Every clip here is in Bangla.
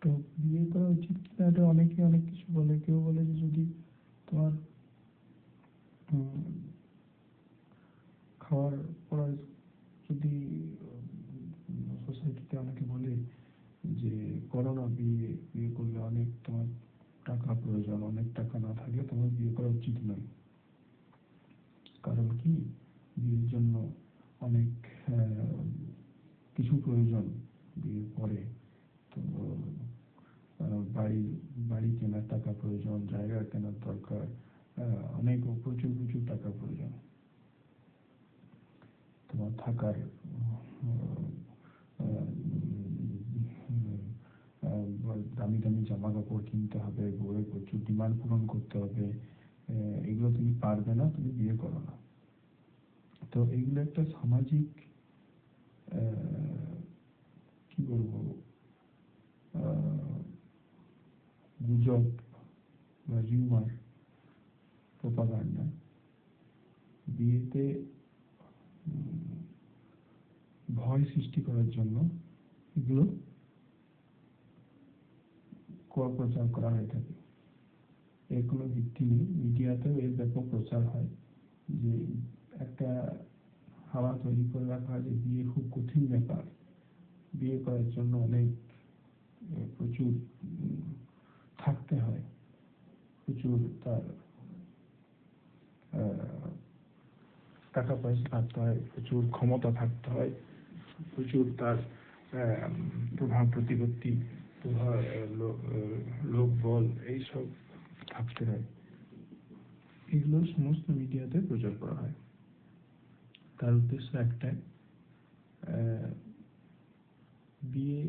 তো বিয়ে করা উচিত কিনা এটা অনেকে অনেক কিছু বলে। কেউ বলে যে যদি তোমার খাওয়ার পড়ার যদি সোসাইটিতে অনেকে বলে যে করো না, বিয়ে বিয়ে করলে অনেক তোমার টাকা প্রয়োজন, অনেক টাকা না থাকলে তোমার বিয়ে করা উচিত নয়। কারণ কি, বিয়ের জন্য অনেক কিছু প্রয়োজন বিয়ের পরে। তো বাড়ি বাড়ি কেনার টাকা প্রয়োজন, জায়গা কেনার দরকার, অনেক প্রচুর প্রচুর টাকা প্রয়োজন। তোমার থাকার দামি দামি জামা কাপড় কিনতে হবে, বউয়ের প্রচুর ডিমান্ড পূরণ করতে হবে। এগুলো তুমি পারবে না, তুমি বিয়ে করো না। তো এগুলো একটা সামাজিক কি বলবো গুজব বা রিউমার, প্রোপাগান্ডা। বিয়েতে ভয় সৃষ্টি করার জন্য এগুলো প্রচার করা হয়ে থাকে। এর কোনো ভিত্তি নেই। মিডিয়াতেও এর ব্যাপক প্রচার হয় যে একটা হাওয়া তৈরি করে রাখা হয় যে বিয়ে খুব কঠিন ব্যাপার, বিয়ে করার জন্য অনেক প্রচুর থাকতে হয়, প্রচুর তার টাকা পয়সা থাকতে হয়, প্রচুর ক্ষমতা থাকতে হয়, প্রচুর তার প্রভাব প্রতিপত্তি, লোক বল এইসব থাকতে হয়। এগুলো সমস্ত মিডিয়াতে প্রচার করা হয়। তার উদ্দেশ্য একটাই, বিয়ে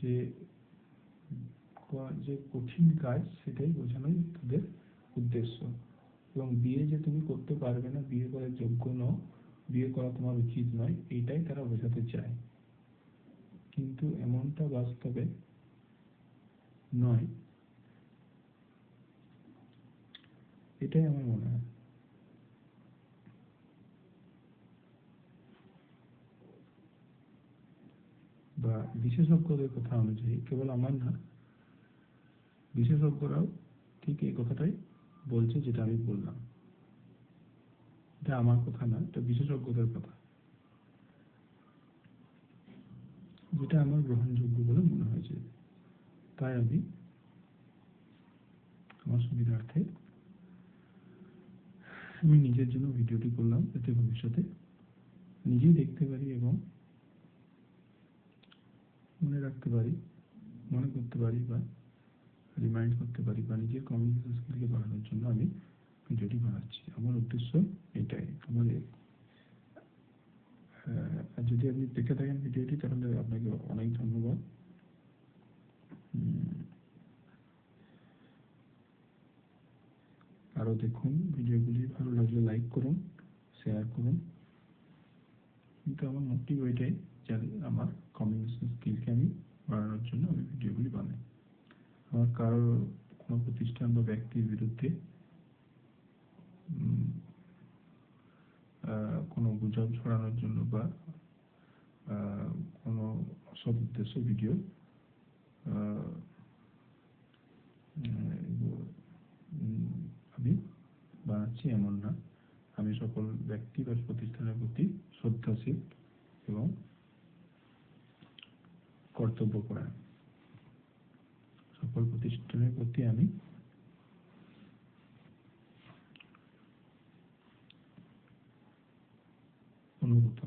যে যে কঠিন কাজ সেটাই বোঝানোই তাদের উদ্দেশ্য। এবং বিয়ে যে তুমি করতে পারবে না, বিয়ে করার যোগ্য নও, বিয়ে করা তোমার উচিত নয়, এইটাই তারা বোঝাতে চায়। কিন্তু এমনটা বাস্তবে নয়, এটাই আমার মনে হয়। বা বিশেষজ্ঞদের কথা অনুযায়ী, কেবল আমার না, বিশেষজ্ঞরাও ঠিক এই কথাটাই বলছে যেটা আমি বললাম। এটা আমার কথা না, এটা বিশেষজ্ঞদের কথা, যেটা আমার গ্রহণযোগ্য বলে মনে হয়েছে। তাই আমি আমার সুবিধার্থে আমি নিজের জন্য ভিডিওটি করলাম, যাতে ভবিষ্যতে নিজেই দেখতে পারি এবং মনে রাখতে পারি, মনে করতে পারি বা রিমাইন্ড করতে পারি, বা নিজের কমিউনিকেশন স্কিলকে বাড়ানোর জন্য আমি ভিডিওটি বানাচ্ছি। আমার উদ্দেশ্য এটাই। আমাদের আর যদি আপনি দেখে থাকেন ভিডিওটি, তাহলে আপনাকে অনেক ধন্যবাদ। আরও দেখুন ভিডিওগুলি, ভালো লাগলে লাইক করুন, শেয়ার করুন। কিন্তু আমার মোটিভ ওইটাই যে আমার কমিউনিকেশন স্কিলকে আমি বাড়ানোর জন্য আমি ভিডিওগুলি বানাই। আমার কারোর কোনো প্রতিষ্ঠান বা ব্যক্তির বিরুদ্ধে কোনো গুজব ছড়ানোর জন্য বা কোনো অসৎ উদ্দেশ্য ভিডিও আমি বানাচ্ছি এমন না। আমি সকল ব্যক্তি বা প্রতিষ্ঠানের প্রতি শ্রদ্ধাশীল এবং কর্তব্যপরায়ণ। সকল প্রতিষ্ঠানের প্রতি আমি অনুগত।